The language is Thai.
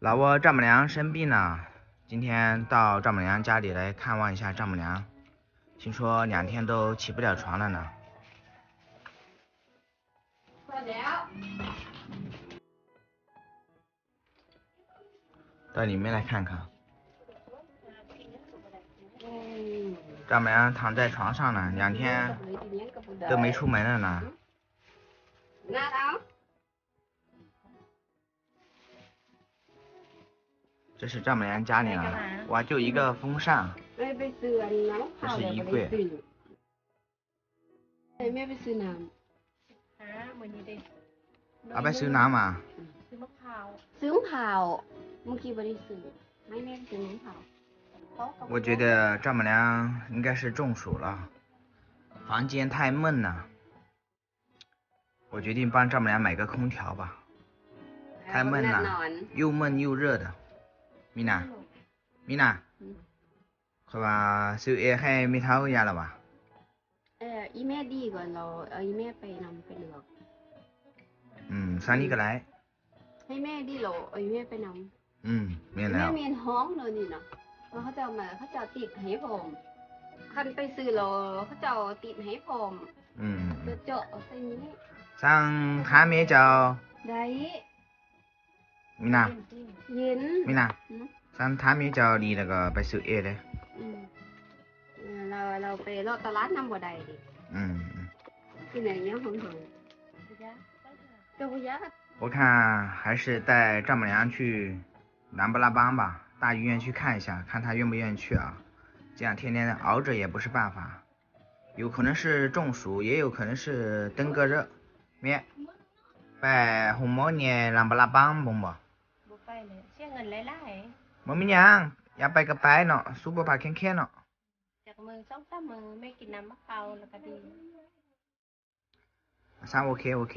老挝丈母娘生病了，今天到丈母娘家里来看望一下丈母娘，听说2天都起不了床了呢。到里面来看看。丈母娘躺在床上呢，2天都没出门了呢。这是丈母娘家里了，哇，就一个风扇，这是衣柜。เอาไปซื้อน้ำมาซื้อมะพร้าวเมื่อกี้ไม่ได้ซื้อไม่แม่ซื้อมะพร้าว我觉得丈母娘应该是中暑了，房间太闷了。我决定帮丈母娘买个空调吧，太闷了，又闷又热的。米娜เขาว่าซื้อแอร์ให้ไม่เท่ายาหรอวะอีแม่ดีกว่าเราเอาอีแม่ไปนำไปเลือกซันนี่ก็ได้ให้แม่ดีเราเอาอีแม่ไปนำแม่แล้วแม่เมียนห้องเลยนี่นะเขาจะมาเขาจะติดให้ผมคันไปซื้อเราเขาจะติดให้ผมจะเจาะใส่นี้สั่งทาเมเจ้าได้米娜เย็น米娜สั่งทาเมเจ้าดีแล้วก็ไปซื้อแอร์เลยเราไปรอตลาดน้ำบัวใดดิที่ไหนเนี้ยผมถึง就不要我看还是带丈母娘去南布拉邦吧，大医院去看一下，看她愿不愿意去啊。这样天天熬着也不是办法，有可能是中暑，也有可能是登革热。แม่ไปหงหมอเนี่ยลำบลาบังบ่บ่ไปเลยเสียเงินหลายๆบ่มีหยังอยากไปก็ไปเนาะสุขภาพแข็งๆเนาะจากมือ2-3 มือไม่กินน้ำมะพร้าวแล้วก็ดีโอเค